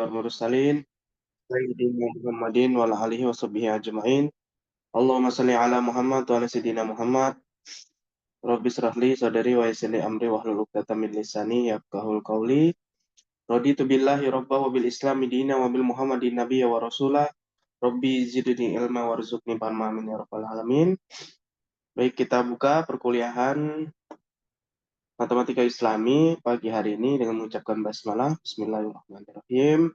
wal mursalin sayyidina Muhammadin wa ala alihi wa sahbihi ajma'in. Allahumma shalli ala Muhammad wa ala sayyidina Muhammad. Rabbi shrah li sadri wa yassir li amri wahlul 'uqdatam min lisani yafqahul qawli. Raditu billahi rabba wa bil islami dina wa bil Muhammadin nabiyya wa rasula. Rabbi zidni ilma warzuqni fahma amin ya rabbal alamin. Baik, kita buka perkuliahan Matematika Islami pagi hari ini dengan mengucapkan basmalah. Bismillahirrahmanirrahim.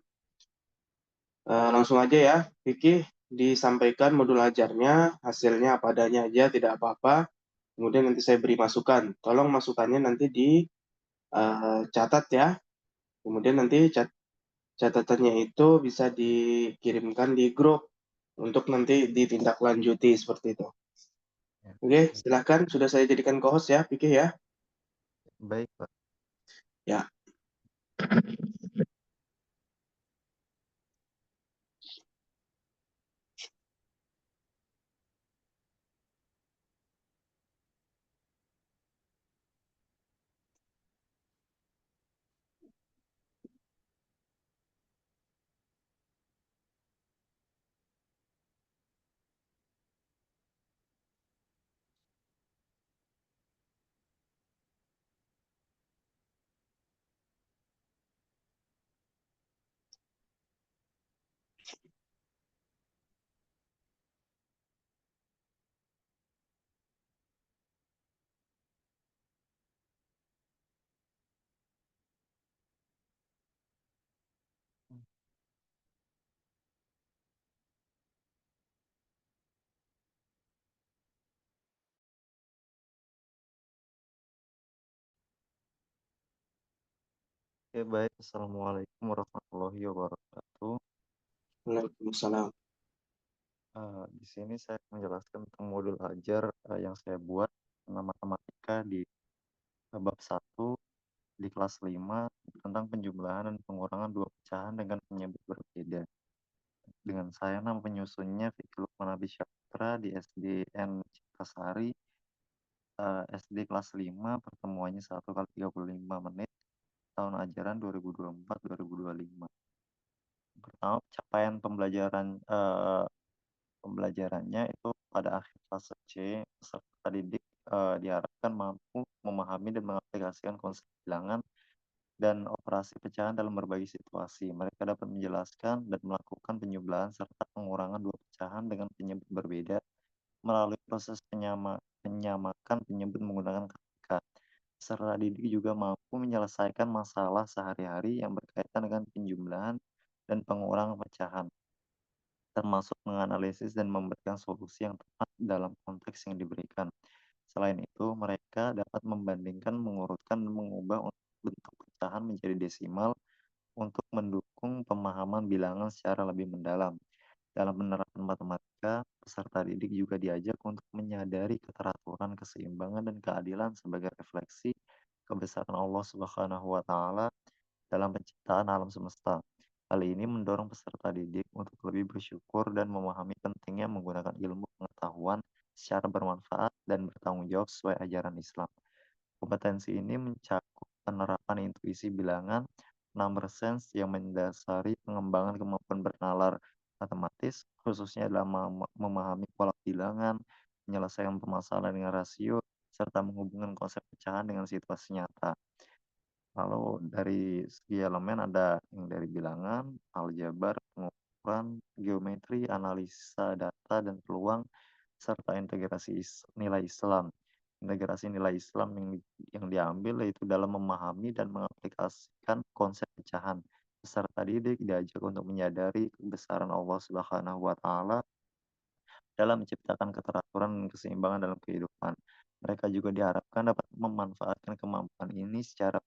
Langsung aja ya, Vicky disampaikan modul ajarnya, hasilnya apa adanya aja, tidak apa-apa. Kemudian nanti saya beri masukan. Tolong masukannya nanti dicatat ya. Kemudian nanti catatannya itu bisa dikirimkan di grup untuk nanti ditindaklanjuti seperti itu. Ya, Oke, silakan. Sudah saya jadikan co-host ya, Vicky ya. baik, Pak. Ya. Oke, baik. Assalamualaikum warahmatullahi wabarakatuh. Waalaikumsalam. Di sini saya akan menjelaskan tentang modul ajar yang saya buat tentang matematika di bab 1 di kelas 5 tentang penjumlahan dan pengurangan dua pecahan dengan penyebut berbeda. Dengan saya nama penyusunnya Fikri Lukman Abi Syafra di SDN Cikasari, SD kelas 5, pertemuannya 1 kali 35 menit, tahun ajaran 2024-2025. Pertama, capaian pembelajarannya itu pada akhir fase C, peserta didik diharapkan mampu memahami dan mengaplikasikan konsep bilangan dan operasi pecahan dalam berbagai situasi. Mereka dapat menjelaskan dan melakukan penjumlahan serta pengurangan dua pecahan dengan penyebut berbeda melalui proses penyamakan penyebut menggunakan kata. Peserta didik juga mampu menyelesaikan masalah sehari-hari yang berkaitan dengan penjumlahan dan pengurangan pecahan, termasuk menganalisis dan memberikan solusi yang tepat dalam konteks yang diberikan. Selain itu, mereka dapat membandingkan, mengurutkan, dan mengubah bentuk pecahan menjadi desimal untuk mendukung pemahaman bilangan secara lebih mendalam. Dalam menerapkan matematika, peserta didik juga diajak untuk menyadari keteraturan, keseimbangan, dan keadilan sebagai refleksi kebesaran Allah Subhanahu wa Ta'ala dalam penciptaan alam semesta. Hal ini mendorong peserta didik untuk lebih bersyukur dan memahami pentingnya menggunakan ilmu pengetahuan secara bermanfaat dan bertanggung jawab sesuai ajaran Islam. Kompetensi ini mencakup penerapan intuisi bilangan, number sense yang mendasari pengembangan kemampuan bernalar matematis, khususnya dalam memahami pola bilangan, menyelesaikan permasalahan dengan rasio, serta menghubungkan konsep pecahan dengan situasi nyata. Lalu dari segi elemen ada yang dari bilangan, aljabar, pengukuran, geometri, analisa data dan peluang, serta integrasi nilai Islam. Integrasi nilai Islam yang diambil yaitu dalam memahami dan mengaplikasikan konsep pecahan. Peserta didik diajak untuk menyadari kebesaran Allah Subhanahu wa Ta'ala dalam menciptakan keteraturan dan keseimbangan dalam kehidupan. Mereka juga diharapkan dapat memanfaatkan kemampuan ini secara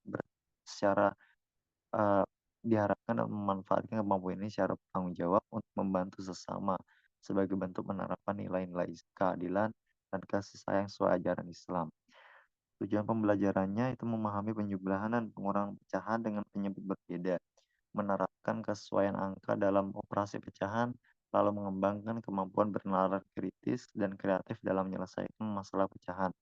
Eee, diharapkan dapat memanfaatkan kemampuan ini secara bertanggung jawab untuk membantu sesama, sebagai bentuk penerapan nilai-nilai keadilan dan kasih sayang sesuai ajaran Islam. Tujuan pembelajarannya itu memahami penjumlahan dan pengurangan pecahan dengan penyebut berbeda, menerapkan kesesuaian angka dalam operasi pecahan, lalu mengembangkan kemampuan bernalar kritis dan kreatif dalam menyelesaikan masalah pecahan.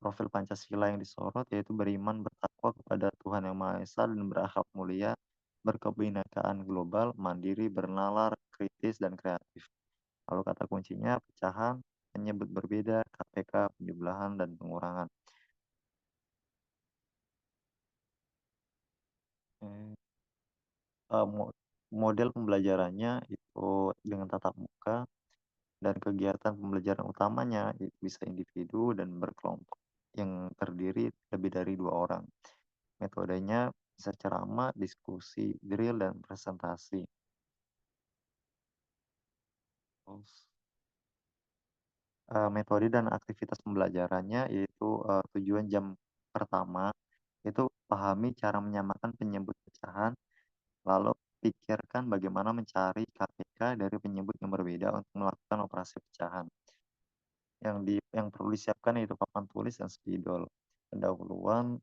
Profil Pancasila yang disorot yaitu beriman, bertakwa kepada Tuhan Yang Maha Esa, dan berakhlak mulia, berkebinekaan global, mandiri, bernalar, kritis, dan kreatif. Lalu kata kuncinya pecahan, menyebut berbeda, KPK, penjumlahan, dan pengurangan. Oke. Model pembelajarannya itu dengan tatap muka dan kegiatan pembelajaran utamanya itu bisa individu dan berkelompok yang terdiri lebih dari 2 orang. Metodenya bisa ceramah, diskusi, drill, dan presentasi. Terus, metode dan aktivitas pembelajarannya yaitu, tujuan jam pertama itu pahami cara menyamakan penyebut pecahan, lalu pikirkan bagaimana mencari KPK dari penyebut yang berbeda untuk melakukan operasi pecahan. Yang perlu disiapkan yaitu papan tulis dan spidol. Pendahuluan,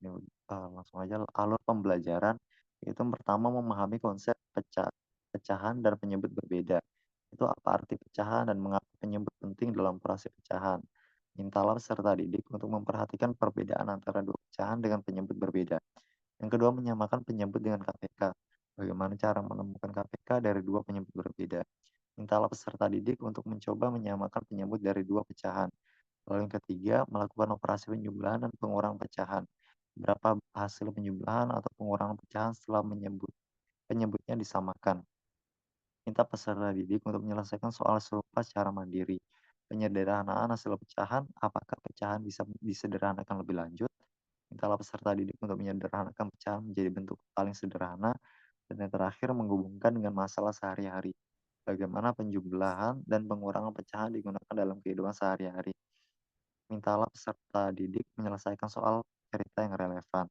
ini, langsung aja alur pembelajaran, itu yang pertama memahami konsep pecahan dan penyebut berbeda. Itu apa arti pecahan dan mengapa penyebut penting dalam operasi pecahan. Mintalah peserta didik untuk memperhatikan perbedaan antara dua pecahan dengan penyebut berbeda. Yang kedua, menyamakan penyebut dengan KPK. Bagaimana cara menemukan KPK dari dua penyebut berbeda. Mintalah peserta didik untuk mencoba menyamakan penyebut dari dua pecahan. Lalu yang ketiga, melakukan operasi penjumlahan dan pengurangan pecahan. Berapa hasil penjumlahan atau pengurangan pecahan setelah penyebutnya disamakan. Minta peserta didik untuk menyelesaikan soal serupa secara mandiri. Penyederhanaan hasil pecahan, apakah pecahan bisa disederhanakan lebih lanjut? Mintalah peserta didik untuk menyederhanakan pecahan menjadi bentuk paling sederhana. Dan yang terakhir, menghubungkan dengan masalah sehari-hari. Bagaimana penjumlahan dan pengurangan pecahan digunakan dalam kehidupan sehari-hari. Mintalah peserta didik menyelesaikan soal cerita yang relevan.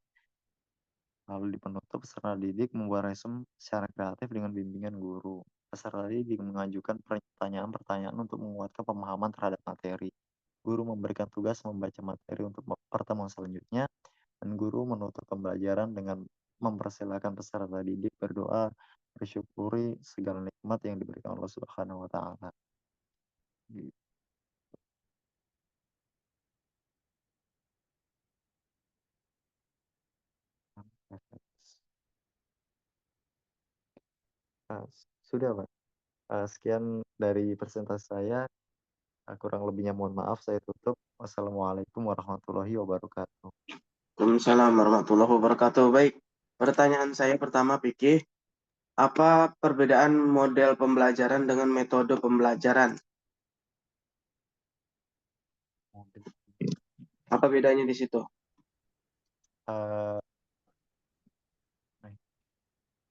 Lalu di penutup, peserta didik membuat resume secara kreatif dengan bimbingan guru. Peserta didik mengajukan pertanyaan-pertanyaan untuk menguatkan pemahaman terhadap materi. Guru memberikan tugas membaca materi untuk pertemuan selanjutnya, dan guru menutup pembelajaran dengan mempersilahkan peserta didik berdoa, bersyukuri segala nikmat yang diberikan Allah Subhanahu wa Ta'ala. Gitu. Nah, sudah, Pak. Sekian dari presentasi saya. Kurang lebihnya mohon maaf, saya tutup. Wassalamualaikum warahmatullahi wabarakatuh. Waalaikumsalam warahmatullahi wabarakatuh. Baik, pertanyaan saya pertama, Pikih. Apa perbedaan model pembelajaran dengan metode pembelajaran? Apa bedanya di situ? Eh,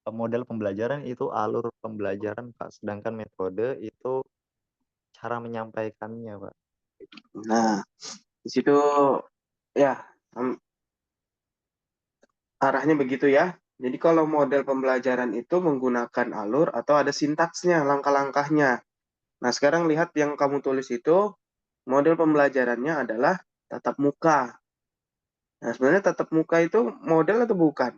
Model pembelajaran itu alur pembelajaran, Pak. Sedangkan metode itu cara menyampaikannya, Pak. Nah, di situ ya arahnya begitu ya. Jadi kalau model pembelajaran itu menggunakan alur atau ada sintaksnya, langkah-langkahnya. Nah, sekarang lihat yang kamu tulis itu, model pembelajarannya adalah tatap muka. Nah, sebenarnya tatap muka itu model atau bukan?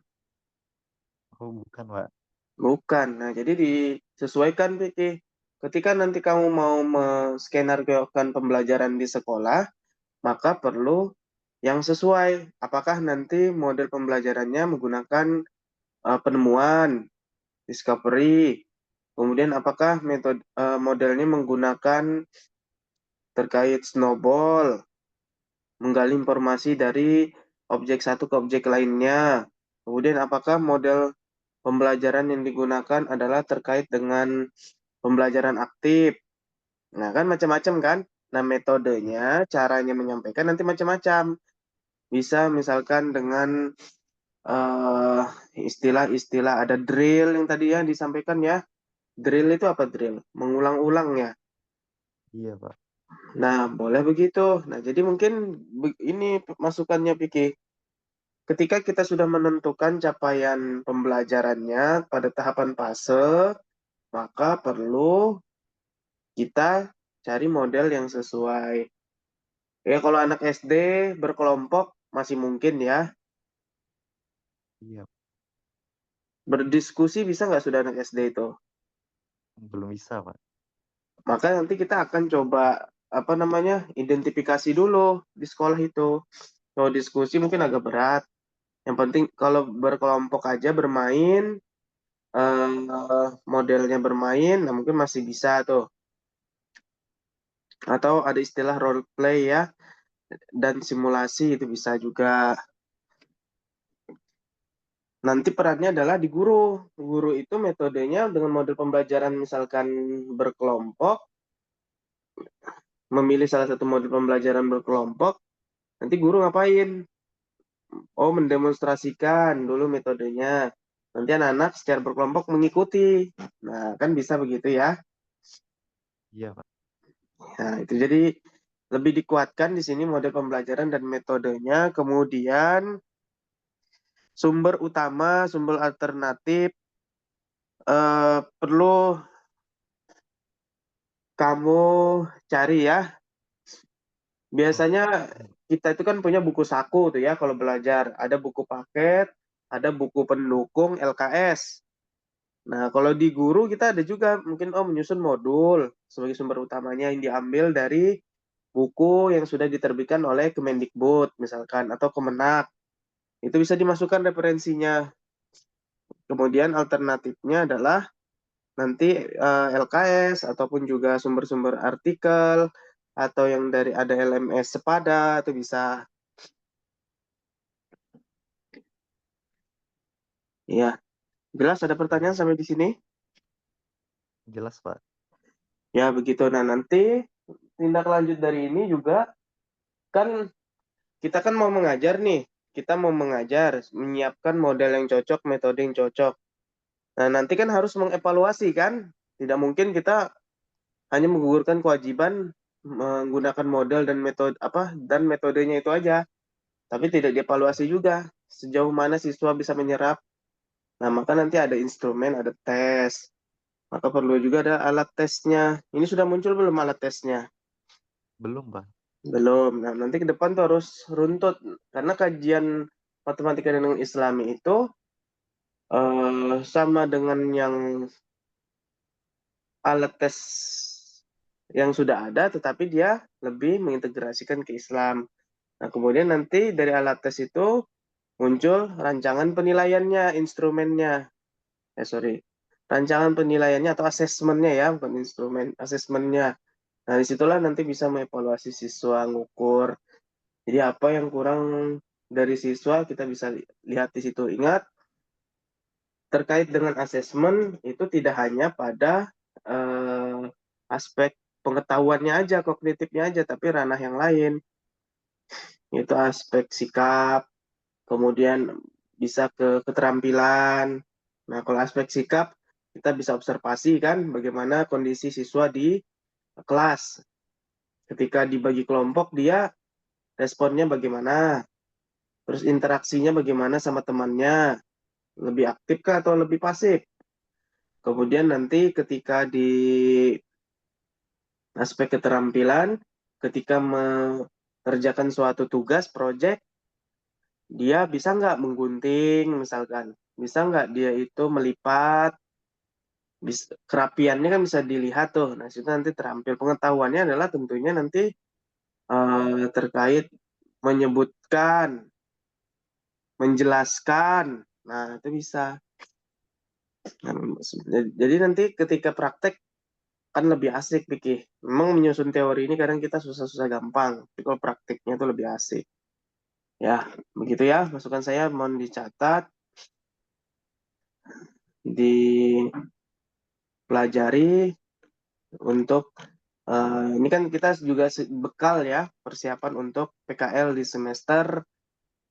Oh, bukan, Pak. Bukan. Nah, jadi disesuaikan, Vicky. Ketika nanti kamu mau menskenariokan pembelajaran di sekolah, maka perlu yang sesuai. Apakah nanti model pembelajarannya menggunakan penemuan, discovery, kemudian apakah modelnya menggunakan terkait snowball, menggali informasi dari objek satu ke objek lainnya. Kemudian apakah model pembelajaran yang digunakan adalah terkait dengan pembelajaran aktif. Nah, kan macam-macam kan? Nah, metodenya, caranya menyampaikan nanti macam-macam. Bisa misalkan dengan istilah-istilah ada drill yang tadi ya disampaikan ya. Drill itu apa drill? Mengulang-ulang ya. Iya, Pak. Nah, boleh begitu. Nah, jadi mungkin ini masukannya Piki. Ketika kita sudah menentukan capaian pembelajarannya pada tahapan fase, maka perlu kita cari model yang sesuai. Ya, kalau anak SD berkelompok masih mungkin ya. Iya, Berdiskusi bisa nggak sudah anak SD itu? belum bisa, Pak. Maka nanti kita akan coba apa namanya identifikasi dulu di sekolah itu. Kalau diskusi mungkin agak berat. Yang penting kalau berkelompok aja bermain, modelnya bermain, nah mungkin masih bisa tuh. Atau ada istilah role play ya, dan simulasi itu bisa juga. Nanti perannya adalah di guru. Guru itu metodenya dengan model pembelajaran misalkan berkelompok, memilih salah satu model pembelajaran berkelompok, nanti guru ngapain? Oh, mendemonstrasikan dulu metodenya. Nanti anak-anak secara berkelompok mengikuti. Nah, kan bisa begitu ya. Iya, Pak. Nah, itu jadi lebih dikuatkan di sini model pembelajaran dan metodenya. Kemudian sumber utama, sumber alternatif perlu kamu cari ya. Oh, Biasanya kita itu kan punya buku saku tuh ya kalau belajar. Ada buku paket, ada buku pendukung LKS. Nah, kalau di guru kita ada juga mungkin menyusun modul sebagai sumber utamanya yang diambil dari buku yang sudah diterbitkan oleh Kemendikbud misalkan atau Kemenak. Itu bisa dimasukkan referensinya. Kemudian alternatifnya adalah nanti LKS ataupun juga sumber-sumber artikel atau yang dari ada LMS Sepada itu bisa. Ya, jelas ada pertanyaan sampai di sini? jelas, Pak. Ya, begitu. Nah, nanti tindak lanjut dari ini juga kan kita kan mau mengajar nih. Kita mau mengajar, menyiapkan model yang cocok, metode yang cocok. Nah, nanti kan harus mengevaluasi kan? Tidak mungkin kita hanya menggugurkan kewajiban menggunakan model dan metode metodenya itu aja, tapi tidak dievaluasi juga sejauh mana siswa bisa menyerap. Nah, maka nanti ada instrumen, ada tes. Maka perlu juga ada alat tesnya. Ini sudah muncul belum alat tesnya? Belum, Pak. Belum. Nah, nanti ke depan tuh harus runtut. Karena kajian matematika dan Islami itu sama dengan yang alat tes yang sudah ada, tetapi dia lebih mengintegrasikan ke Islam. Nah, kemudian nanti dari alat tes itu muncul rancangan penilaiannya, instrumennya. Sorry. Rancangan penilaiannya atau asesmennya ya, bukan instrumen, asesmennya. Nah, disitulah nanti bisa mengevaluasi siswa, ngukur. Jadi apa yang kurang dari siswa kita bisa lihat di situ. Ingat, terkait dengan asesmen itu tidak hanya pada aspek pengetahuannya aja, kognitifnya aja, tapi ranah yang lain. Itu aspek sikap, kemudian bisa ke keterampilan. Nah, kalau aspek sikap, kita bisa observasi kan bagaimana kondisi siswa di kelas. Ketika dibagi kelompok, dia responnya bagaimana, terus interaksinya bagaimana sama temannya, lebih aktif kah atau lebih pasif. Kemudian nanti ketika di aspek keterampilan, ketika mengerjakan suatu tugas, proyek, dia bisa nggak menggunting misalkan, bisa nggak dia itu melipat, kerapiannya kan bisa dilihat tuh. Nah, situ nanti terampil. Pengetahuannya adalah tentunya nanti terkait menyebutkan, menjelaskan. Nah, itu bisa. Nah, jadi nanti ketika praktek kan lebih asik pikir. Memang menyusun teori ini kadang kita susah-susah gampang, tapi kalau praktiknya itu lebih asik. Ya, begitu ya. Masukan saya mohon dicatat, dipelajari untuk ini kan kita juga bekal ya persiapan untuk PKL di semester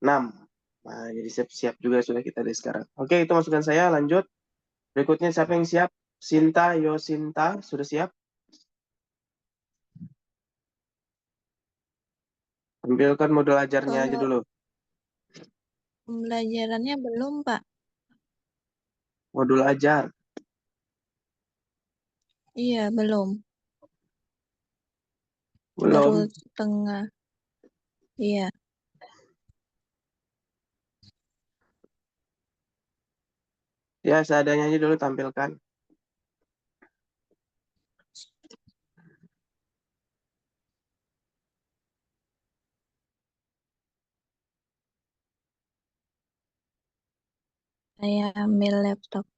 6. Nah, jadi siap-siap juga sudah kita dari sekarang. Oke, itu masukan saya. Lanjut. Berikutnya siapa yang siap? Sinta, Yosinta, sudah siap? Tampilkan modul ajarnya aja Kalau dulu. pembelajarannya belum, Pak. Modul ajar. Iya, belum. Baru Belum. setengah. Iya. Ya, seadanya aja dulu tampilkan. Saya ambil laptop.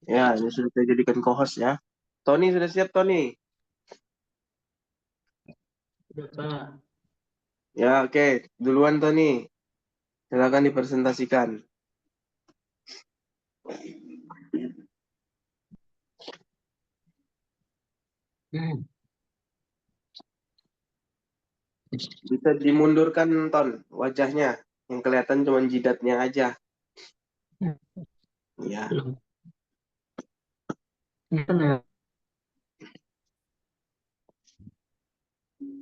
Ya, ini sudah saya jadikan co-host ya. Tony sudah siap, Tony? Sudah, Pak. Ya, oke. Duluan, Tony. Silakan dipresentasikan. Bisa dimundurkan, Ton, wajahnya. Yang kelihatan cuma jidatnya aja. Ya, Belum. Gimana ya?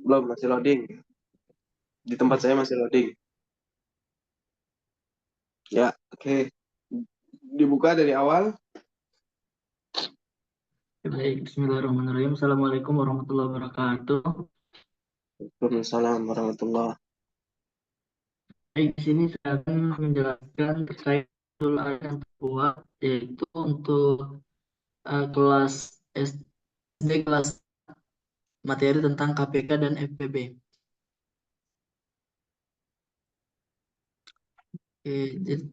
belum, masih loading. Di tempat saya masih loading. Ya, oke. Dibuka dari awal. Baik, Bismillahirrahmanirrahim. Assalamualaikum warahmatullahi wabarakatuh. Waalaikumsalam warahmatullahi. Baik, di sini saya akan menjelaskan terkait judul yang terbuat, yaitu untuk kelas SD kelas materi tentang KPK dan FPB. Oke, jadi,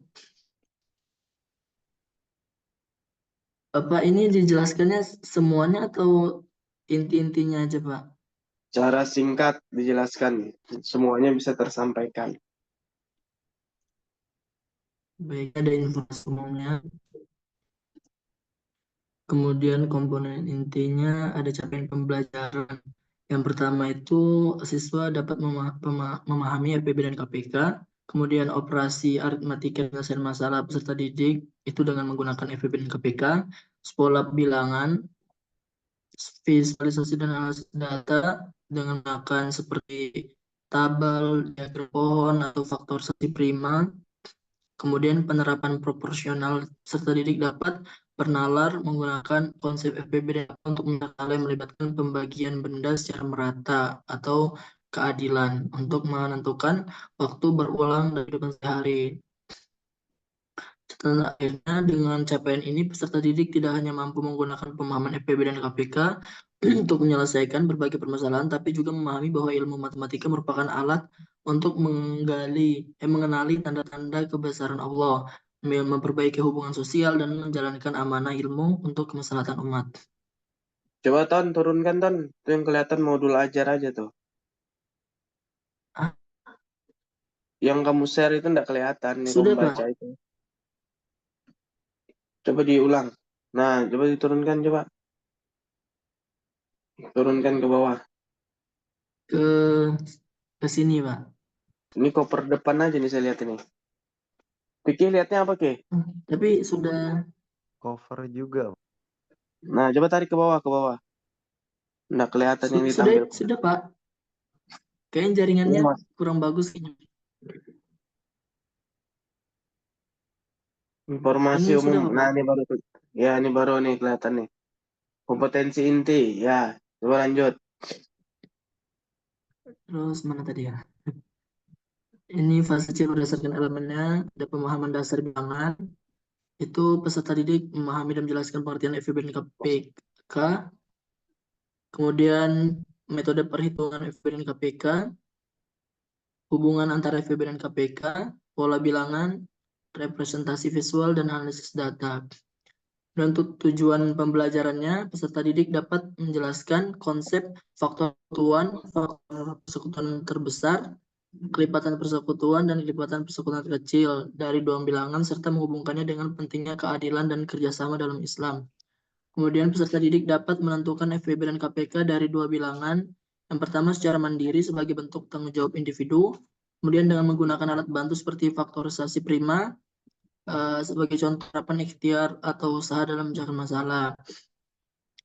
Bapak ini dijelaskannya semuanya atau inti-intinya aja, Pak? Cara singkat dijelaskan. Semuanya bisa tersampaikan. Baik, ada informasi umumnya. Kemudian komponen intinya ada capaian pembelajaran. Yang pertama itu siswa dapat memahami FPB dan KPK. Kemudian operasi aritmatika penyelesaian masalah peserta didik itu dengan menggunakan FPB dan KPK. Pola bilangan, visualisasi dan analisis data dengan menggunakan seperti tabel, diagram pohon, atau faktorisasi prima. Kemudian penerapan proporsional serta didik dapat bernalar menggunakan konsep FPB dan untuk yang melibatkan pembagian benda secara merata atau keadilan untuk menentukan waktu berulang dari kehidupan sehari. Catatan akhirnya, dengan capaian ini peserta didik tidak hanya mampu menggunakan pemahaman FPB dan KPK untuk menyelesaikan berbagai permasalahan, tapi juga memahami bahwa ilmu matematika merupakan alat untuk mengenali tanda-tanda kebesaran Allah, memperbaiki hubungan sosial, dan menjalankan amanah ilmu untuk kemaslahatan umat. Coba, Ton, turunkan, Ton. Itu yang kelihatan modul ajar aja tuh. Ah, Yang kamu share itu nggak kelihatan. Yang sudah, kamu baca Pak. itu. Coba diulang. Nah, coba diturunkan, coba. Turunkan ke bawah. Ke sini, Pak. Ini koper depan aja nih saya lihat ini. Kiki lihatnya apa, Ki? Tapi sudah Cover juga. Nah, coba tarik ke bawah, ke bawah. Nggak kelihatan yang ditampilkan. sudah, Pak. Kayaknya jaringannya Iya, Mas. kurang bagus. Informasi Ini umum. sudah, Bapak. Nah, ini baru nih kelihatan nih. Kompetensi inti. Ya, coba lanjut. Terus mana tadi ya? Ini fase C berdasarkan elemennya, ada pemahaman dasar bilangan. Itu peserta didik memahami dan menjelaskan pengertian FEB dan KPK. Kemudian metode perhitungan FEB dan KPK, hubungan antara FEB dan KPK, pola bilangan, representasi visual, dan analisis data. Dan untuk tujuan pembelajarannya, peserta didik dapat menjelaskan konsep faktor persekutuan terbesar, kelipatan persekutuan, dan kelipatan persekutuan terkecil dari dua bilangan, serta menghubungkannya dengan pentingnya keadilan dan kerjasama dalam Islam. Kemudian peserta didik dapat menentukan FPB dan KPK dari dua bilangan. Yang pertama secara mandiri sebagai bentuk tanggung jawab individu, kemudian dengan menggunakan alat bantu seperti faktorisasi prima, sebagai contoh penerapan ikhtiar atau usaha dalam mencari masalah.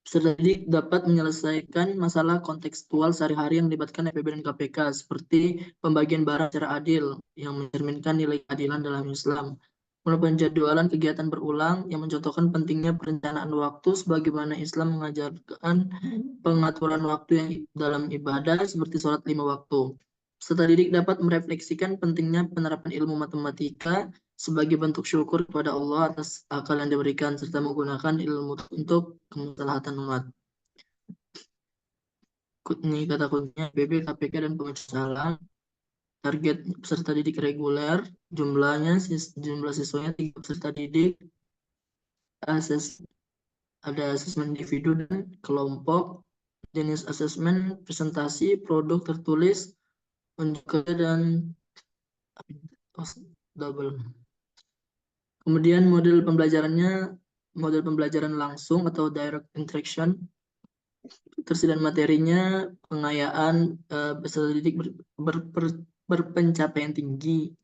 Peserta didik dapat menyelesaikan masalah kontekstual sehari-hari yang melibatkan FPB dan KPK, seperti pembagian barang secara adil yang mencerminkan nilai keadilan dalam Islam. Penjadwalan kegiatan berulang yang mencontohkan pentingnya perencanaan waktu sebagaimana Islam mengajarkan pengaturan waktu yang dalam ibadah seperti sholat 5 waktu. Peserta didik dapat merefleksikan pentingnya penerapan ilmu matematika sebagai bentuk syukur kepada Allah atas akal yang diberikan serta menggunakan ilmu untuk kemaslahatan umat. Ini kata kuncinya BB, KPK, dan pemecah salah. target peserta didik reguler, jumlah siswanya 3 peserta didik, ada asesmen individu dan kelompok, jenis asesmen, presentasi, produk tertulis, unjuk kerja, dan double. Kemudian model pembelajaran langsung atau direct interaction, ketersediaan materinya, pengayaan peserta didik berpencapaian tinggi,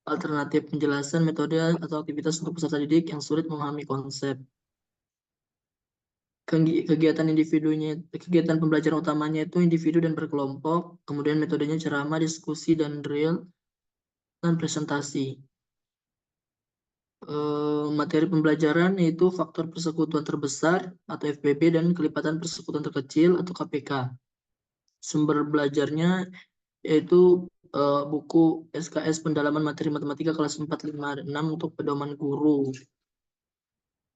alternatif penjelasan, metode atau aktivitas untuk peserta didik yang sulit memahami konsep. Kegiatan pembelajaran utamanya itu individu dan berkelompok, kemudian metodenya ceramah, diskusi, dan drill, dan presentasi. Materi pembelajaran yaitu faktor persekutuan terbesar atau FPB dan kelipatan persekutuan terkecil atau KPK. Sumber belajarnya yaitu buku SKS Pendalaman Materi Matematika kelas 4, 5, 6 untuk pedoman guru.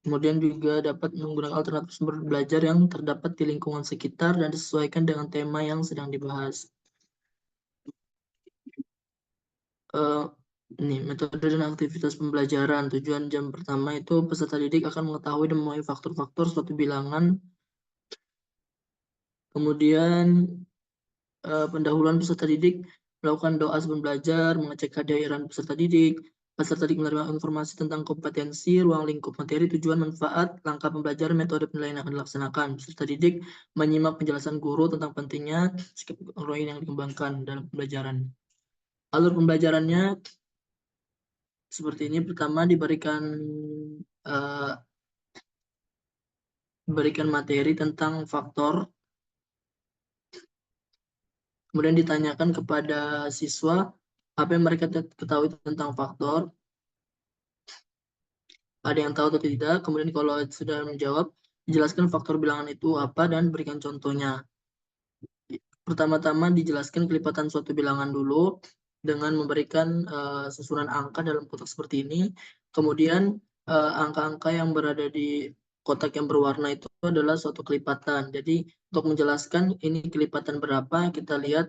Kemudian juga dapat menggunakan alternatif sumber belajar yang terdapat di lingkungan sekitar dan disesuaikan dengan tema yang sedang dibahas. Ini metode dan aktivitas pembelajaran. Tujuan jam pertama itu peserta didik akan mengetahui dan memahami faktor-faktor suatu bilangan. Kemudian pendahuluan peserta didik melakukan doa sebelum belajar, mengecek kehadiran peserta didik. Peserta didik menerima informasi tentang kompetensi, ruang lingkup materi, tujuan, manfaat, langkah pembelajaran, metode penilaian yang akan dilaksanakan. Peserta didik menyimak penjelasan guru tentang pentingnya sikap yang dikembangkan dalam pembelajaran. Alur pembelajarannya seperti ini. Pertama diberikan materi tentang faktor. Kemudian ditanyakan kepada siswa apa yang mereka ketahui tentang faktor. Ada yang tahu atau tidak. Kemudian kalau sudah menjawab, dijelaskan faktor bilangan itu apa dan berikan contohnya. Pertama-tama dijelaskan kelipatan suatu bilangan dulu dengan memberikan susunan angka dalam kotak seperti ini. Kemudian angka-angka yang berada di kotak yang berwarna itu adalah suatu kelipatan. Jadi untuk menjelaskan ini kelipatan berapa, kita lihat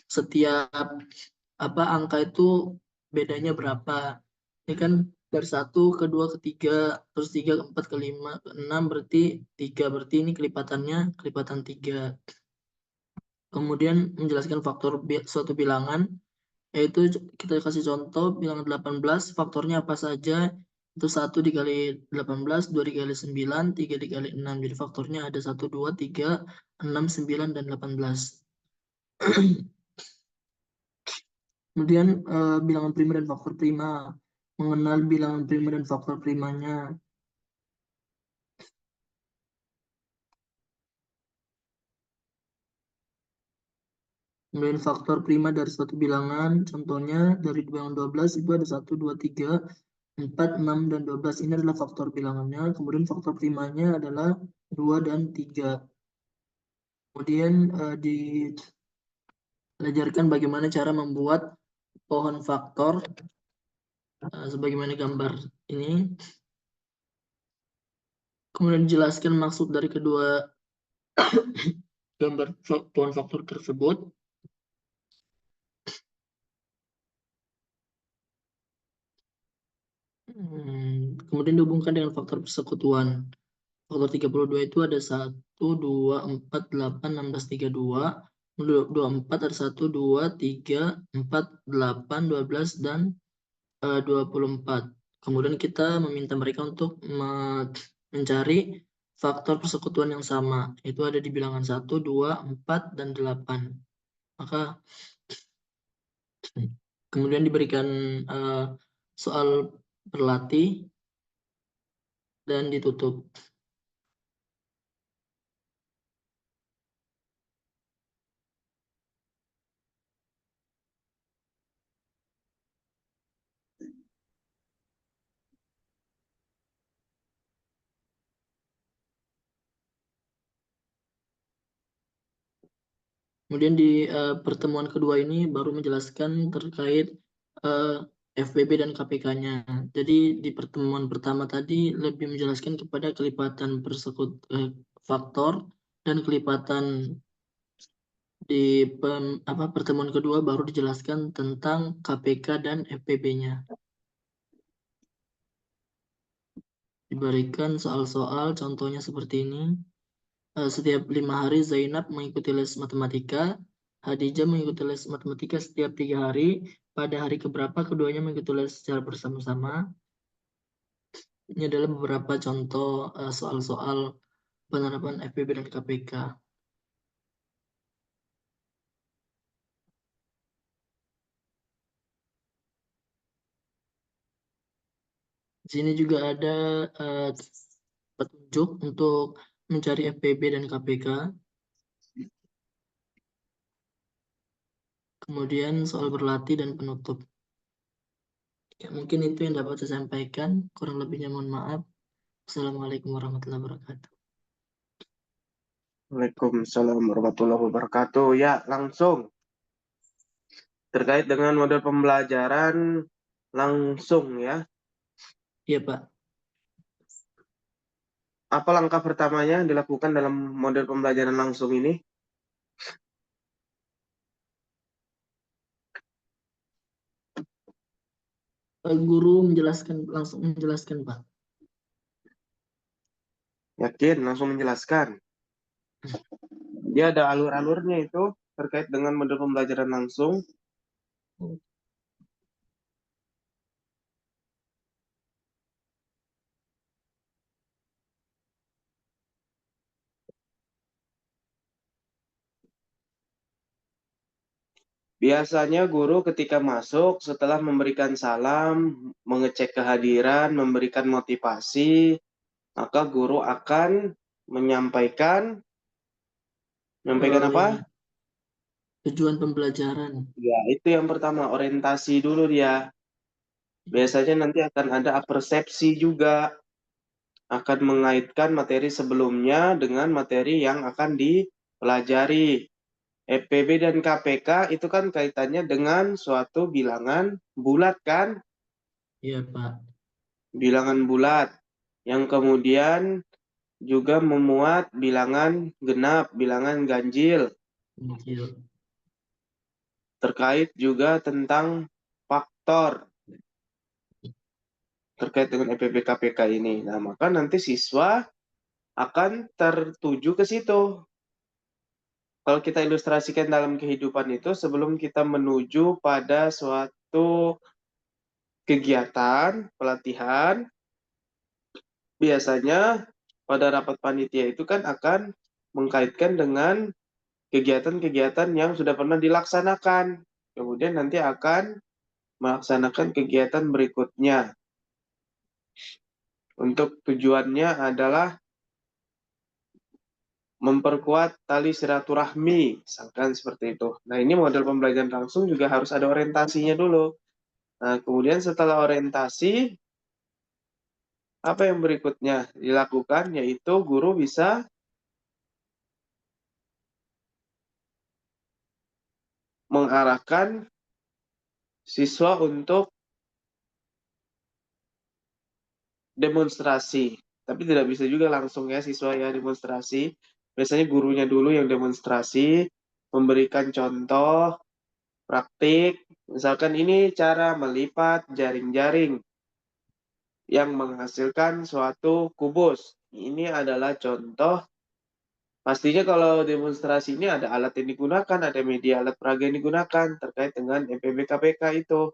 setiap angka itu bedanya berapa. Ini kan dari 1 ke 2 ke 3, terus 3 ke 4 ke 5 ke 6 berarti 3, berarti ini kelipatannya kelipatan 3. Kemudian menjelaskan faktor suatu bilangan, yaitu kita kasih contoh bilangan 18, faktornya apa saja. Itu 1 dikali 18, 2 dikali 9, 3 dikali 6. Jadi faktornya ada 1, 2, 3, 6, 9, dan 18. Kemudian bilangan prima dan faktor prima. Mengenal bilangan prima dan faktor primanya. Kemudian faktor prima dari suatu bilangan, contohnya dari bilangan 12 itu ada 1, 2, 3, 4, 6, dan 12. Ini adalah faktor bilangannya. Kemudian faktor primanya adalah 2 dan 3. Kemudian diajarkan bagaimana cara membuat pohon faktor sebagaimana gambar ini. Kemudian dijelaskan maksud dari kedua gambar pohon faktor tersebut. Kemudian dihubungkan dengan faktor persekutuan. Faktor 32 itu ada 1, 2, 4, 8, 16, 32. 24 ada 1, 2, 3, 4, 8, 12, dan 24. Kemudian kita meminta mereka untuk mencari faktor persekutuan yang sama. Itu ada di bilangan 1, 2, 4, dan 8. Maka kemudian diberikan soal berlatih dan ditutup. Kemudian di pertemuan kedua ini baru menjelaskan terkait FPB dan KPK-nya. Jadi di pertemuan pertama tadi lebih menjelaskan kepada kelipatan faktor dan kelipatan Di pertemuan kedua baru dijelaskan tentang KPK dan FPB-nya. Diberikan soal-soal, contohnya seperti ini. Setiap 5 hari Zainab mengikuti les matematika, Hadijah mengikuti les matematika setiap 3 hari. Pada hari keberapa keduanya mengikuti les secara bersama-sama. Ini adalah beberapa contoh soal-soal penerapan FPB dan KPK. Di sini juga ada petunjuk untuk mencari FPB dan KPK. Kemudian soal berlatih dan penutup. Ya, mungkin itu yang dapat saya sampaikan. Kurang lebihnya mohon maaf. Assalamualaikum warahmatullahi wabarakatuh. Waalaikumsalam warahmatullahi wabarakatuh. Ya, langsung. Terkait dengan model pembelajaran langsung ya. Iya, Pak. Apa langkah pertamanya yang dilakukan dalam model pembelajaran langsung ini? Guru langsung menjelaskan, Pak. Yakin, langsung menjelaskan. Dia ada alur-alurnya itu terkait dengan model pembelajaran langsung. Biasanya guru ketika masuk setelah memberikan salam, mengecek kehadiran, memberikan motivasi, maka guru akan menyampaikan apa? Tujuan pembelajaran. Ya, itu yang pertama, orientasi dulu dia. Biasanya nanti akan ada persepsi juga, akan mengaitkan materi sebelumnya dengan materi yang akan dipelajari. FPB dan KPK itu kan kaitannya dengan suatu bilangan bulat kan? Iya, Pak. Bilangan bulat yang kemudian juga memuat bilangan genap, bilangan ganjil. Ganjil. Terkait juga tentang faktor terkait dengan FPB KPK ini. Nah, maka nanti siswa akan tertuju ke situ. Kalau kita ilustrasikan dalam kehidupan itu, sebelum kita menuju pada suatu kegiatan, pelatihan, biasanya pada rapat panitia itu kan akan mengkaitkan dengan kegiatan-kegiatan yang sudah pernah dilaksanakan. Kemudian nanti akan melaksanakan kegiatan berikutnya. Untuk tujuannya adalah memperkuat tali silaturahmi, misalkan seperti itu. Nah, ini model pembelajaran langsung juga harus ada orientasinya dulu. Nah, kemudian setelah orientasi, apa yang berikutnya dilakukan, yaitu guru bisa mengarahkan siswa untuk demonstrasi. Tapi tidak bisa juga langsung ya siswa ya demonstrasi. Biasanya gurunya dulu yang demonstrasi, memberikan contoh, praktik. Misalkan ini cara melipat jaring-jaring yang menghasilkan suatu kubus. Ini adalah contoh. Pastinya kalau demonstrasi ini ada alat yang digunakan, ada media alat peraga yang digunakan terkait dengan FPB KPK itu.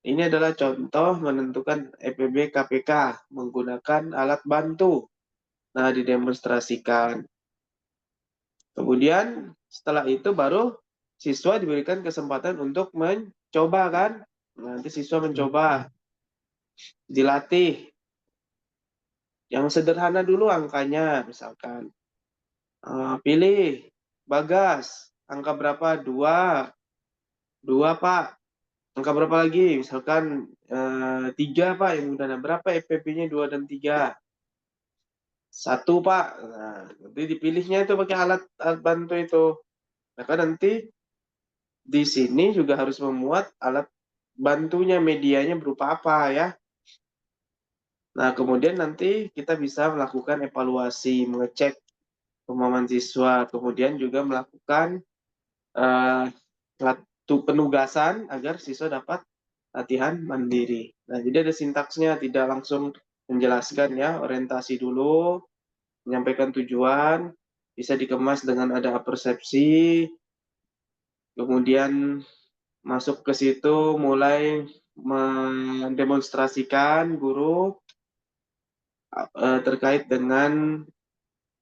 Ini adalah contoh menentukan FPB KPK menggunakan alat bantu. Nah, didemonstrasikan. Kemudian setelah itu baru siswa diberikan kesempatan untuk mencoba kan. Nanti siswa mencoba, dilatih. Yang sederhana dulu angkanya, misalkan. Pilih, Bagas, angka berapa? 2. 2, Pak. Angka berapa lagi? Misalkan 3, Pak. Yang udah berapa FPP-nya 2 dan 3? 1, Pak. Nah, nanti dipilihnya itu pakai alat bantu itu. Maka nanti di sini juga harus memuat alat bantunya, medianya berupa apa ya. Nah, kemudian nanti kita bisa melakukan evaluasi, mengecek pemahaman siswa, kemudian juga melakukan penugasan agar siswa dapat latihan mandiri. Nah, jadi ada sintaksnya, tidak langsung menjelaskan ya, orientasi dulu, menyampaikan tujuan, bisa dikemas dengan ada persepsi, kemudian masuk ke situ mulai mendemonstrasikan guru terkait dengan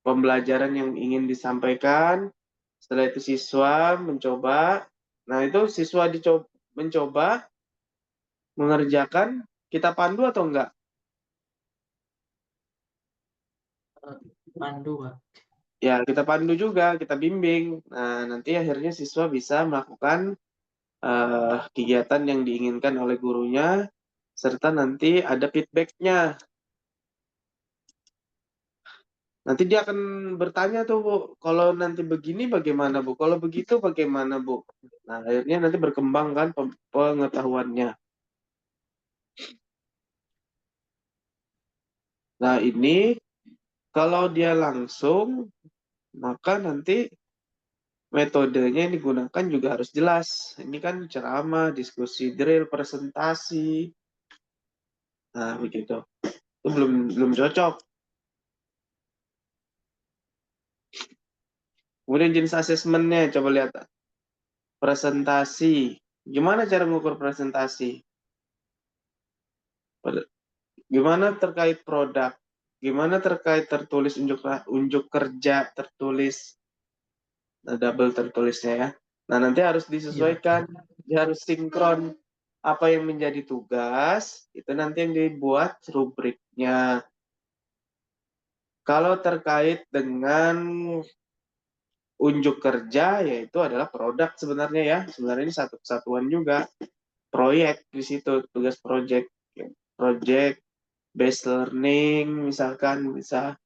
pembelajaran yang ingin disampaikan. Setelah itu siswa mencoba. Nah, itu siswa mencoba mengerjakan, kita pandu atau enggak? Pandu, Pak. Ya, kita pandu juga, kita bimbing. Nah, nanti akhirnya siswa bisa melakukan kegiatan yang diinginkan oleh gurunya, serta nanti ada feedback-nya. Nanti dia akan bertanya tuh, Bu, kalau nanti begini bagaimana, Bu? Kalau begitu bagaimana, Bu? Nah, akhirnya nanti berkembang kan pengetahuannya. Nah, ini kalau dia langsung, maka nanti metodenya yang digunakan juga harus jelas. Ini kan ceramah, diskusi drill, presentasi. Nah, begitu. Itu belum cocok. Kemudian jenis asesmennya, coba lihat. Presentasi. Gimana cara mengukur presentasi? Gimana terkait produk? Gimana terkait tertulis unjuk kerja, tertulis double tertulisnya ya. Nah, nanti harus disesuaikan, dia harus sinkron. Apa yang menjadi tugas, itu nanti yang dibuat rubriknya. Kalau terkait dengan unjuk kerja, yaitu adalah produk sebenarnya ya. Sebenarnya ini satu kesatuan juga. Proyek di situ, tugas project. Project, based learning, misalkan bisa.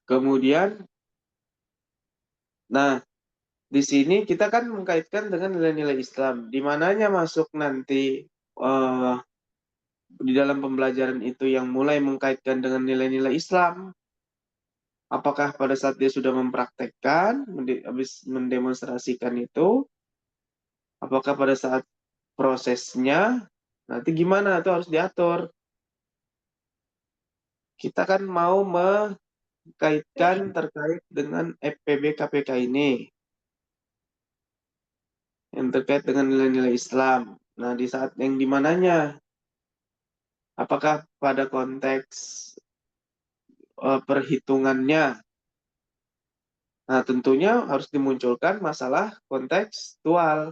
Kemudian, nah, di sini kita kan mengkaitkan dengan nilai-nilai Islam. Di mananya masuk nanti di dalam pembelajaran itu yang mulai mengkaitkan dengan nilai-nilai Islam? Apakah pada saat dia sudah mempraktekkan, habis mendemonstrasikan itu? Apakah pada saat prosesnya? Nanti gimana? Itu harus diatur. Kita kan mau mengkaitkan terkait dengan FPB KPK ini. Yang terkait dengan nilai-nilai Islam. Nah, di saat yang dimananya? Apakah pada konteks perhitungannya? Nah, tentunya harus dimunculkan masalah kontekstual.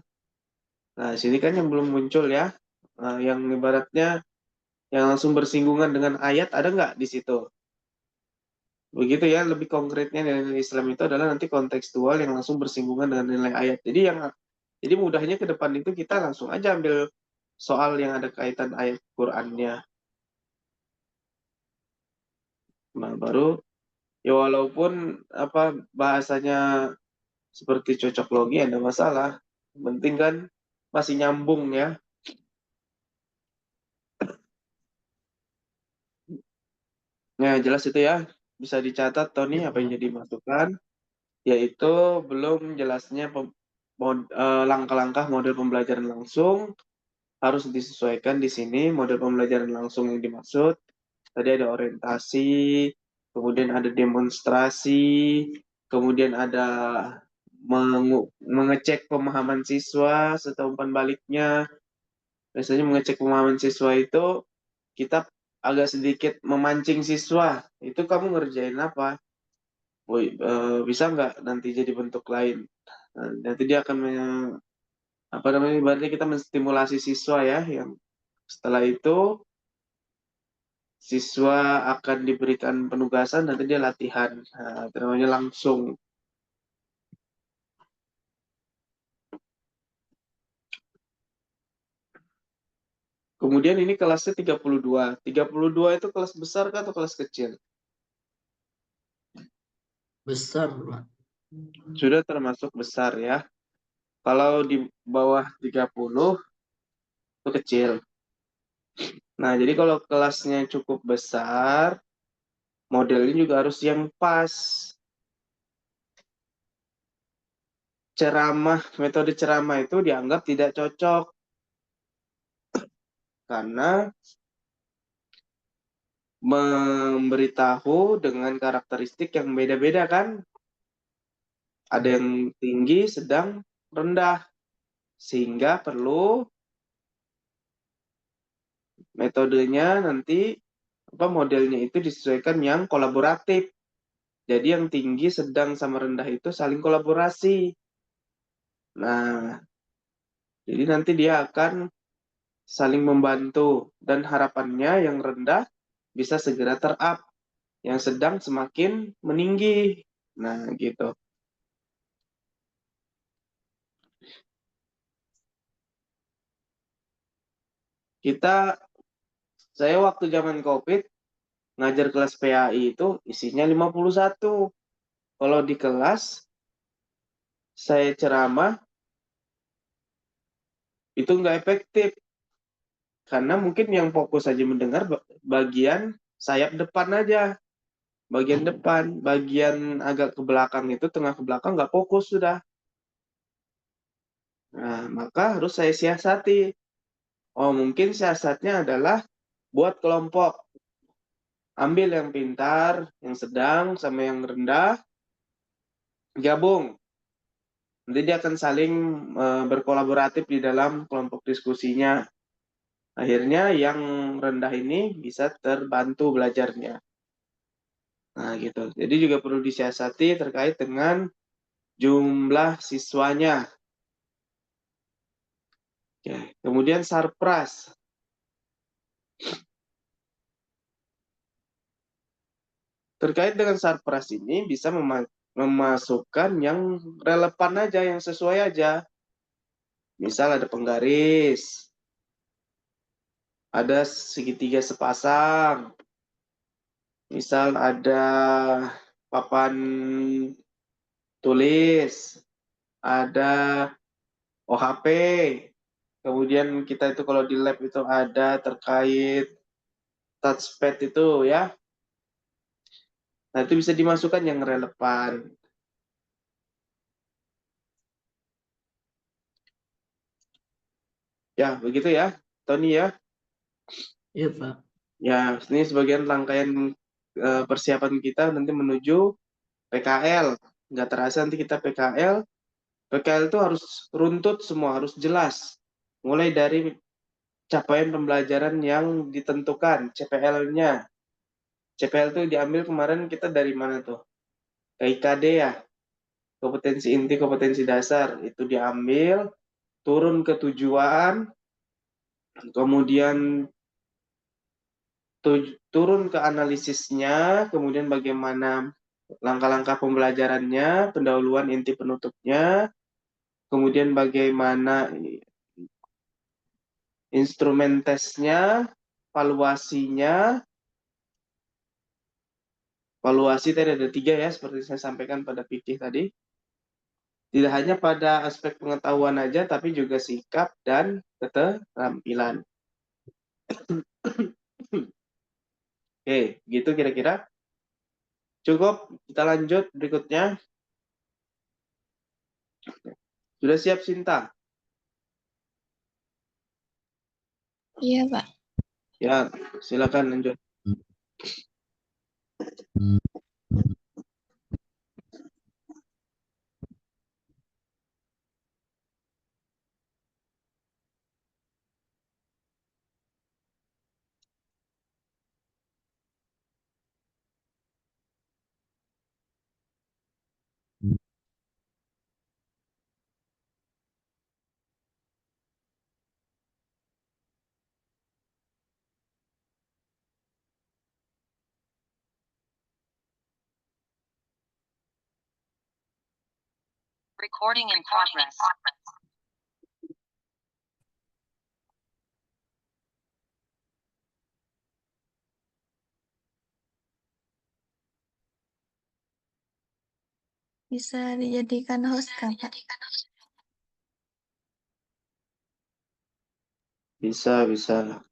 Nah, sini kan yang belum muncul ya. Nah, yang ibaratnya yang langsung bersinggungan dengan ayat ada nggak di situ? Begitu ya, lebih konkretnya nilai Islam itu adalah nanti kontekstual yang langsung bersinggungan dengan nilai ayat. Jadi mudahnya ke depan itu kita langsung aja ambil soal yang ada kaitan ayat Qur'annya. Nah, baru ya walaupun apa bahasanya seperti cocok logi ada masalah. Yang penting kan masih nyambung ya. Nah, jelas itu ya. Bisa dicatat Tony apa yang jadi masukan, yaitu belum jelasnya langkah-langkah model pembelajaran langsung harus disesuaikan di sini. Model pembelajaran langsung yang dimaksud tadi ada orientasi, kemudian ada demonstrasi, kemudian ada mengecek pemahaman siswa serta umpan baliknya. Biasanya mengecek pemahaman siswa itu kita agak sedikit memancing siswa. Itu kamu ngerjain apa? Woi, bisa nggak nanti jadi bentuk lain? Nah, nanti dia akan apa namanya? Ibaratnya kita menstimulasi siswa ya, yang setelah itu siswa akan diberikan penugasan, nanti dia latihan. Nah, itu namanya langsung. Kemudian ini kelasnya 32. 32 itu kelas besar kah atau kelas kecil? Besar, Pak. Sudah termasuk besar ya. Kalau di bawah 30 itu kecil. Nah, jadi kalau kelasnya cukup besar, Modelnya juga harus yang pas. Metode ceramah itu dianggap tidak cocok. Karena memberitahu dengan karakteristik yang beda-beda kan. Ada yang tinggi, sedang, rendah. Sehingga perlu metodenya nanti modelnya itu disesuaikan yang kolaboratif. Jadi yang tinggi, sedang, sama rendah itu saling kolaborasi. Nah, jadi nanti dia akan saling membantu. Dan harapannya yang rendah bisa segera ter-up. Yang sedang semakin meninggi. Nah, gitu. Saya waktu zaman COVID, ngajar kelas PAI itu isinya 51. Kalau di kelas, saya ceramah, itu nggak efektif. Karena mungkin yang fokus saja mendengar bagian sayap depan aja. Bagian depan, bagian agak ke belakang itu, tengah ke belakang nggak fokus sudah. Nah, maka harus saya siasati. Oh, mungkin siasatnya adalah buat kelompok. Ambil yang pintar, yang sedang, sama yang rendah, gabung. Nanti dia akan saling berkolaboratif di dalam kelompok diskusinya. Akhirnya yang rendah ini bisa terbantu belajarnya. Nah, gitu. Jadi juga perlu disiasati terkait dengan jumlah siswanya. Oke. Kemudian sarpras. Terkait dengan sarpras ini bisa memasukkan yang relevan aja, yang sesuai aja. Misal ada penggaris, ada segitiga sepasang, misal ada papan tulis, ada OHP, kemudian kita itu kalau di lab itu ada terkait touchpad itu ya. Nah, itu bisa dimasukkan yang relevan. Ya, begitu ya, Tony ya. Iya, Pak. Ya, ini sebagian rangkaian persiapan kita nanti menuju PKL. Nggak terasa nanti kita PKL. PKL itu harus runtut semua, harus jelas. Mulai dari capaian pembelajaran yang ditentukan, CPL-nya. CPL itu diambil kemarin kita dari mana tuh? KIKD ya, kompetensi inti, kompetensi dasar. Itu diambil, turun ke tujuan, kemudian turun ke analisisnya, kemudian bagaimana langkah-langkah pembelajarannya, pendahuluan inti penutupnya, kemudian bagaimana instrumen tesnya, valuasinya. Valuasi tadi ada 3 ya, seperti saya sampaikan pada fikih tadi. Tidak hanya pada aspek pengetahuan aja, tapi juga sikap dan keterampilan. Oke, gitu kira-kira. Cukup, kita lanjut berikutnya. Sudah siap, Sinta? Iya, Pak. Ya, silakan lanjut. Recording in progress. Bisa dijadikan host kan, Pak? Bisa, bisa.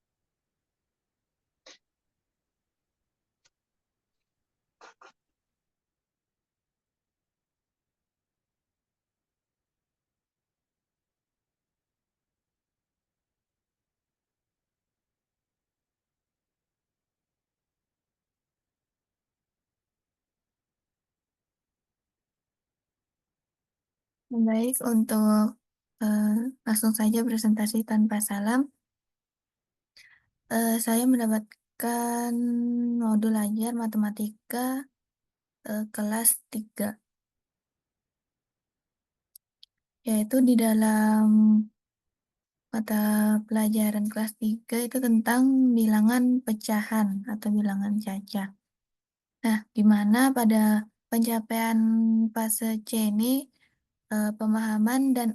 Baik, untuk langsung saja presentasi tanpa salam. Saya mendapatkan modul ajar matematika kelas 3, yaitu di dalam mata pelajaran kelas 3 itu tentang bilangan pecahan atau bilangan cacah. Nah, di mana pada pencapaian fase C ini pemahaman dan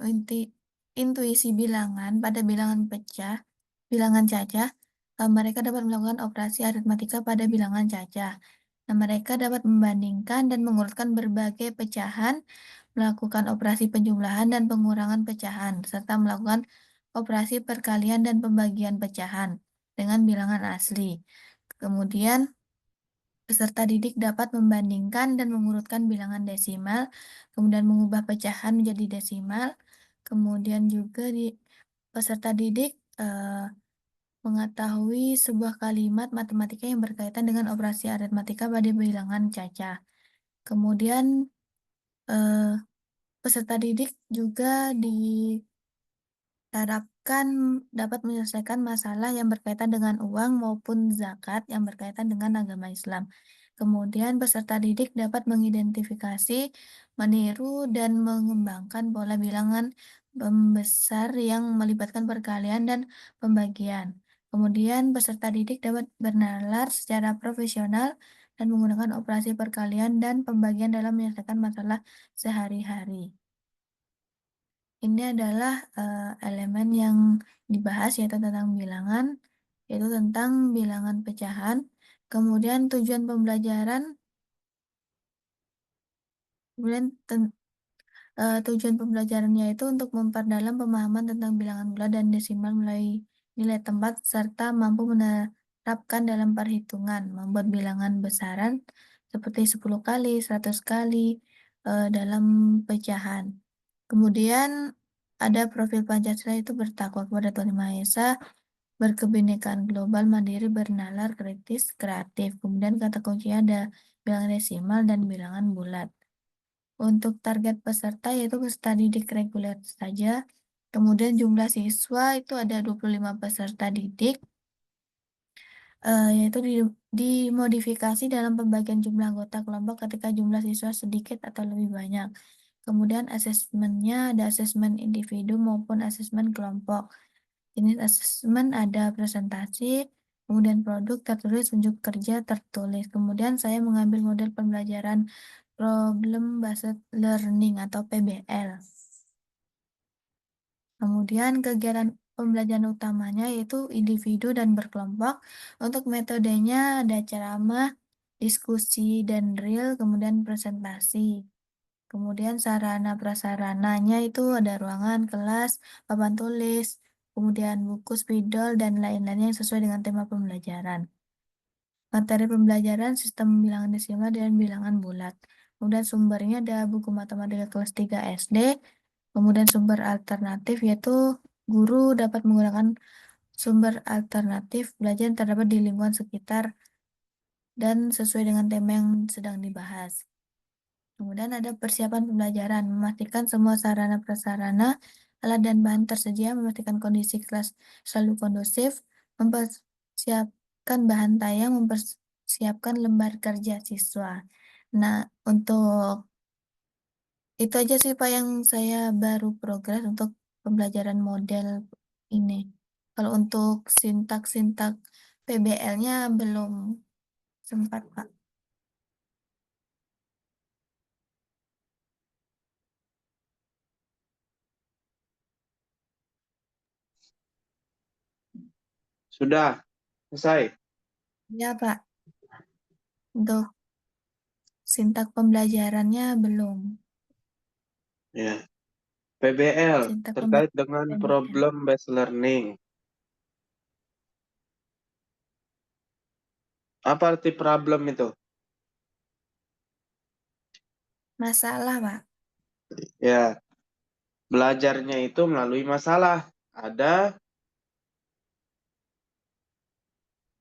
intuisi bilangan pada bilangan pecah, bilangan cacah, mereka dapat melakukan operasi aritmatika pada bilangan cacah. Nah, mereka dapat membandingkan dan mengurutkan berbagai pecahan, melakukan operasi penjumlahan dan pengurangan pecahan, serta melakukan operasi perkalian dan pembagian pecahan dengan bilangan asli. Kemudian, peserta didik dapat membandingkan dan mengurutkan bilangan desimal, kemudian mengubah pecahan menjadi desimal. Kemudian juga peserta didik mengetahui sebuah kalimat matematika yang berkaitan dengan operasi aritmatika pada bilangan cacah. Kemudian peserta didik juga diharapkan dapat menyelesaikan masalah yang berkaitan dengan uang maupun zakat yang berkaitan dengan agama Islam. Kemudian peserta didik dapat mengidentifikasi, meniru, dan mengembangkan pola bilangan pembesar yang melibatkan perkalian dan pembagian. Kemudian peserta didik dapat bernalar secara profesional dan menggunakan operasi perkalian dan pembagian dalam menyelesaikan masalah sehari-hari. Ini adalah elemen yang dibahas yaitu tentang bilangan, yaitu tentang bilangan pecahan. Kemudian tujuan pembelajaran, tujuan pembelajarannya itu untuk memperdalam pemahaman tentang bilangan bulat dan desimal melalui nilai tempat serta mampu menerapkan dalam perhitungan, membuat bilangan besaran seperti 10 kali, 100 kali dalam pecahan. Kemudian ada profil Pancasila itu bertakwa kepada Tuhan Yang Maha Esa, berkebinekaan global, mandiri, bernalar, kritis, kreatif. Kemudian kata kuncinya ada bilangan desimal dan bilangan bulat. Untuk target peserta yaitu peserta didik reguler saja. Kemudian jumlah siswa itu ada 25 peserta didik, yaitu dimodifikasi dalam pembagian jumlah anggota kelompok ketika jumlah siswa sedikit atau lebih banyak. Kemudian asesmennya ada asesmen individu maupun asesmen kelompok. Jenis asesmen ada presentasi, kemudian produk tertulis, unjuk kerja tertulis. Kemudian saya mengambil model pembelajaran Problem Based Learning atau PBL. Kemudian kegiatan pembelajaran utamanya yaitu individu dan berkelompok. Untuk metodenya ada ceramah, diskusi, dan drill, kemudian presentasi. Kemudian sarana prasarananya itu ada ruangan, kelas, papan tulis, kemudian buku, spidol, dan lain-lainnya yang sesuai dengan tema pembelajaran. Materi pembelajaran sistem bilangan desimal dan bilangan bulat. Kemudian sumbernya ada buku matematika kelas 3 SD. Kemudian sumber alternatif yaitu guru dapat menggunakan sumber alternatif belajar yang terdapat di lingkungan sekitar dan sesuai dengan tema yang sedang dibahas. Kemudian ada persiapan pembelajaran, memastikan semua sarana prasarana, alat dan bahan tersedia, memastikan kondisi kelas selalu kondusif, mempersiapkan bahan tayang, mempersiapkan lembar kerja siswa. Nah, untuk itu aja sih Pak yang saya baru progres untuk pembelajaran model ini. Kalau untuk sintak-sintak PBL-nya belum sempat Pak. Sudah selesai. Ya Pak, untuk sintak pembelajarannya belum. Ya. PBL Sintak terkait dengan PBL. problem based learning. Apa arti problem itu? Masalah Pak. Ya, belajarnya itu melalui masalah. Ada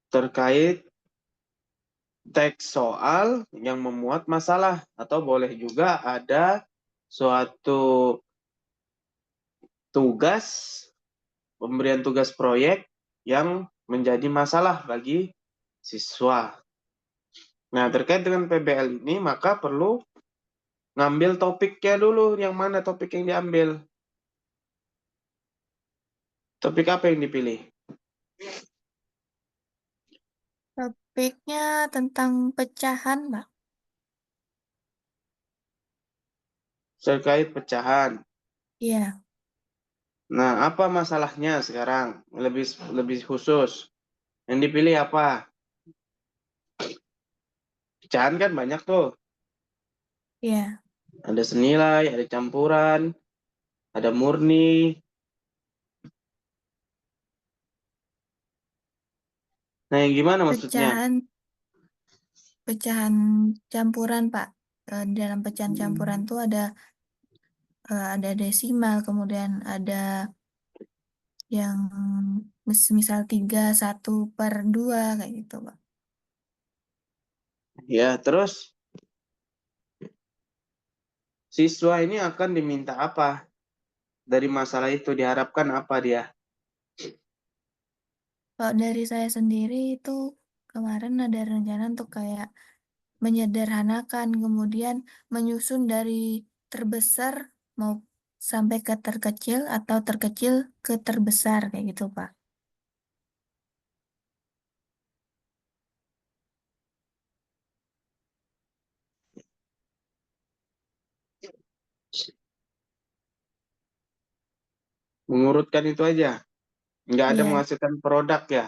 terkait teks soal yang memuat masalah, atau boleh juga ada suatu tugas, pemberian tugas proyek yang menjadi masalah bagi siswa. Nah, terkait dengan PBL ini, maka perlu ngambil topiknya dulu, yang mana topik yang diambil. Topik apa yang dipilih? Topiknya tentang pecahan, Mbak. Terkait pecahan. Iya, Nah, apa masalahnya sekarang? Lebih khusus. Yang dipilih apa? Pecahan kan banyak tuh. iya. Ada senilai, ada campuran, ada murni. Nah, yang gimana maksudnya? Pecahan campuran, Pak. Dalam pecahan campuran tuh ada desimal, kemudian ada yang misal 3/1/2 kayak gitu, Pak. Ya, terus siswa ini akan diminta apa? Dari masalah itu diharapkan apa dia? Kalau dari saya sendiri itu kemarin ada rencana untuk kayak menyederhanakan, kemudian menyusun dari terbesar mau sampai ke terkecil atau terkecil ke terbesar kayak gitu, Pak. Mengurutkan itu aja. Nggak ada Iya, menghasilkan produk ya.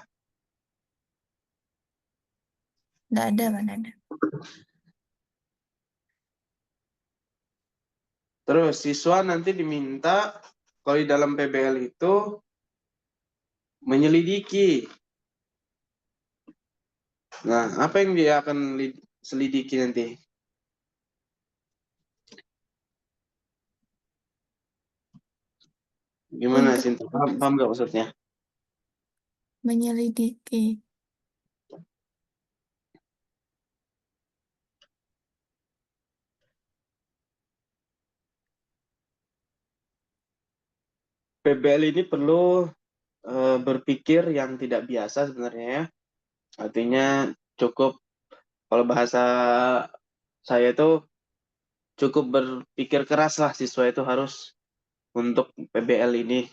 nggak ada, Pak, nggak ada. Terus siswa nanti diminta kalau di dalam PBL itu menyelidiki. Nah, apa yang dia akan selidiki nanti? Gimana, Untuk Sinta? Paham nggak maksudnya? menyelidiki. PBL ini perlu berpikir yang tidak biasa sebenarnya ya. Artinya cukup, kalau bahasa saya itu cukup berpikir keras lah siswa itu harus untuk PBL ini.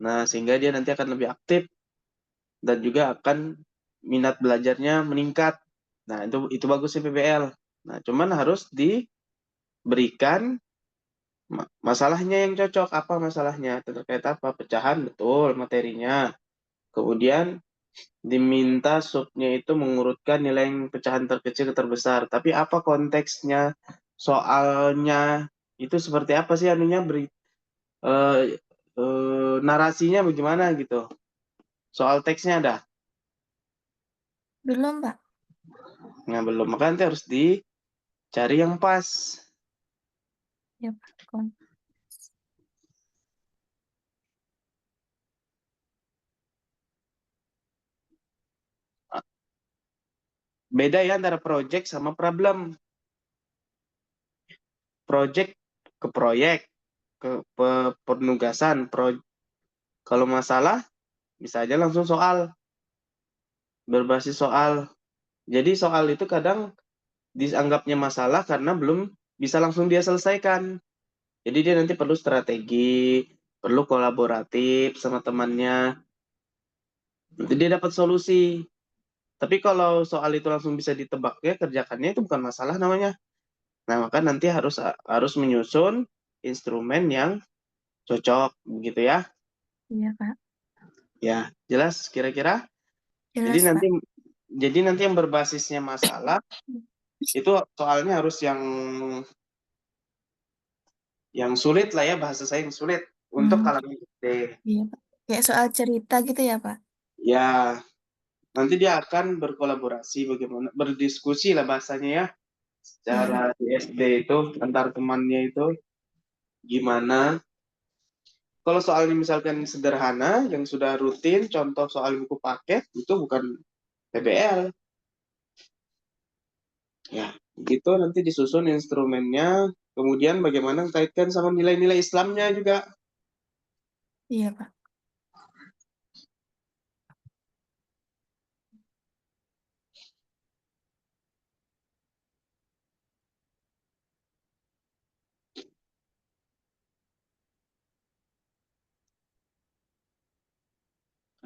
Nah, sehingga dia nanti akan lebih aktif dan juga akan minat belajarnya meningkat. Nah, itu bagusnya PBL. Nah, cuman harus diberikan masalahnya yang cocok. Apa masalahnya? Terkait apa? Pecahan, betul materinya. Kemudian diminta subnya itu mengurutkan nilai yang pecahan terkecil ke terbesar. Tapi apa konteksnya? Soalnya itu seperti apa sih anunya eh, narasinya bagaimana gitu. Soal teksnya ada. Belum, Pak. Nah, belum. Maka nanti harus dicari yang pas. Ya, Pak. Beda ya antara project sama problem. Project ke proyek, ke penugasan. Kalau masalah, bisa aja langsung soal. Berbasis soal. Jadi soal itu kadang dianggapnya masalah karena belum bisa langsung dia selesaikan. Jadi dia nanti perlu strategi, perlu kolaboratif sama temannya. Nanti dia dapat solusi. Tapi kalau soal itu langsung bisa ditebak ya, kerjakannya itu bukan masalah namanya. Nah, maka nanti harus menyusun instrumen yang cocok, begitu ya. Iya, Pak. Ya, jelas kira-kira. Jadi Jelas, nanti Pak. jadi nanti yang berbasisnya masalah itu soalnya harus yang sulit lah ya, bahasa saya yang sulit untuk Hmm, kalangan SD. iya, Pak. Kayak soal cerita gitu ya, Pak. Ya, nanti dia akan berkolaborasi bagaimana, berdiskusi lah bahasanya ya, Iya. secara di SD itu antar temannya itu gimana. Kalau soalnya misalkan sederhana yang sudah rutin, contoh soal buku paket itu bukan PBL. Ya, gitu nanti disusun instrumennya. Kemudian bagaimana kaitkan sama nilai-nilai Islamnya juga. Iya, Pak.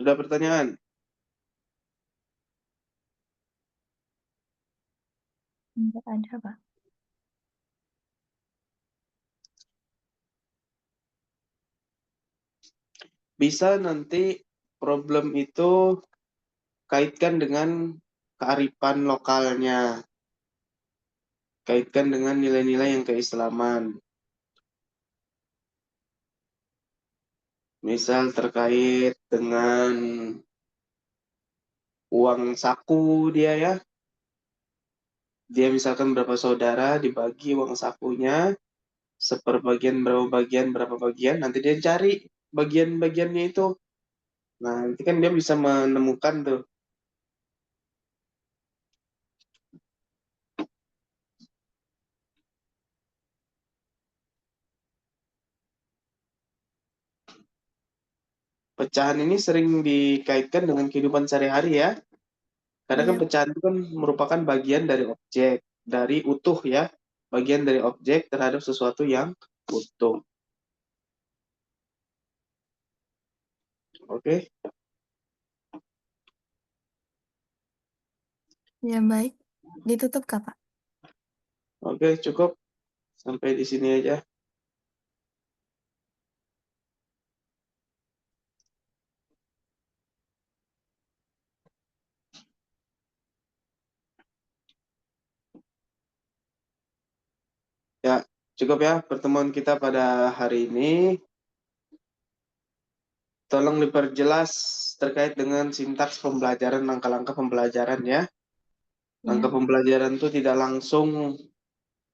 Ada pertanyaan? Enggak ada, Pak. Bisa nanti problem itu kaitkan dengan kearifan lokalnya, kaitkan dengan nilai-nilai yang keislaman. Misal terkait dengan uang saku dia ya. Dia misalkan berapa saudara, dibagi uang sakunya, seperbagian berapa bagian, nanti dia cari bagian-bagiannya itu. Nah, nanti kan dia bisa menemukan tuh. Pecahan ini sering dikaitkan dengan kehidupan sehari-hari ya. Karena kan Iya. pecahan itu kan merupakan bagian dari objek, dari utuh ya. Bagian dari objek terhadap sesuatu yang utuh. Oke, Ya, baik. Ditutup, Kak, Pak? oke, cukup. Sampai di sini aja. Ya, cukup ya pertemuan kita pada hari ini. Tolong diperjelas terkait dengan sintaks pembelajaran, langkah-langkah pembelajaran ya. Langkah Iya. pembelajaran itu tidak langsung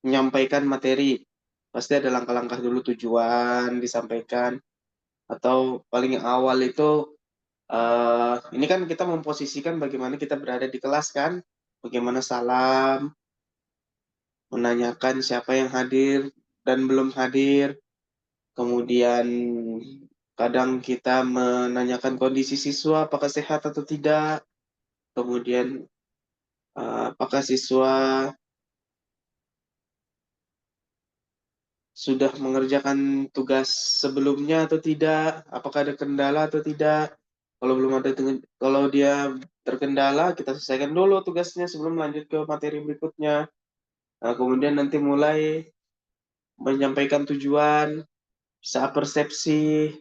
menyampaikan materi. Pasti ada langkah-langkah dulu, tujuan disampaikan. Atau paling awal itu, ini kan kita memposisikan bagaimana kita berada di kelas kan. Bagaimana salam, menanyakan siapa yang hadir dan belum hadir. Kemudian kadang kita menanyakan kondisi siswa apakah sehat atau tidak. Kemudian apakah siswa sudah mengerjakan tugas sebelumnya atau tidak, apakah ada kendala atau tidak. Kalau belum ada, kalau dia terkendala, kita selesaikan dulu tugasnya sebelum lanjut ke materi berikutnya. Nah, kemudian nanti mulai menyampaikan tujuan, bisa persepsi,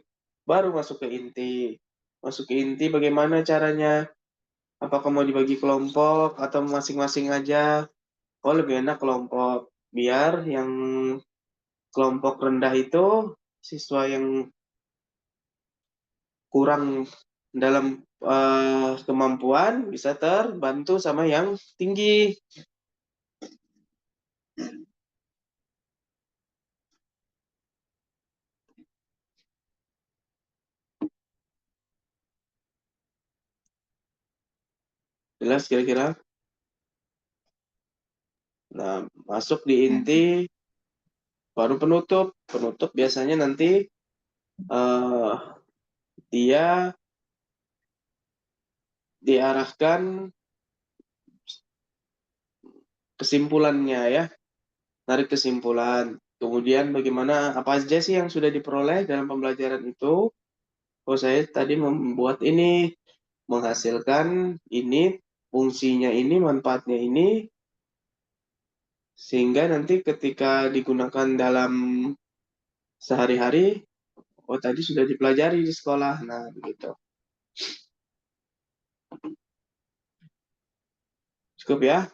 baru masuk ke inti. Masuk ke inti bagaimana caranya, apakah mau dibagi kelompok atau masing-masing aja. Oh, lebih enak kelompok. Biar yang kelompok rendah itu siswa yang kurang dalam kemampuan bisa terbantu sama yang tinggi. Jelas kira-kira? Nah, masuk di inti, baru penutup. Penutup biasanya nanti dia diarahkan kesimpulannya ya, tarik kesimpulan. Kemudian bagaimana, apa aja sih yang sudah diperoleh dalam pembelajaran itu? Oh, saya tadi membuat ini, menghasilkan ini, fungsinya ini, manfaatnya ini, sehingga nanti ketika digunakan dalam sehari-hari, oh tadi sudah dipelajari di sekolah. Nah, begitu. Cukup ya.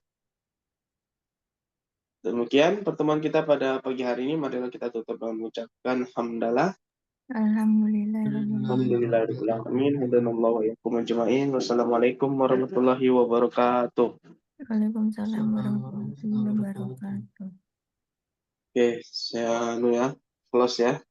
Demikian pertemuan kita pada pagi hari ini. Marilah kita tutup dengan mengucapkan hamdalah. Alhamdulillahirabbil alamin. Hadanallahu wa iyyakum ajma'in. Wassalamualaikum warahmatullahi wabarakatuh. Waalaikumsalam warahmatullahi wabarakatuh. Oke, saya close ya.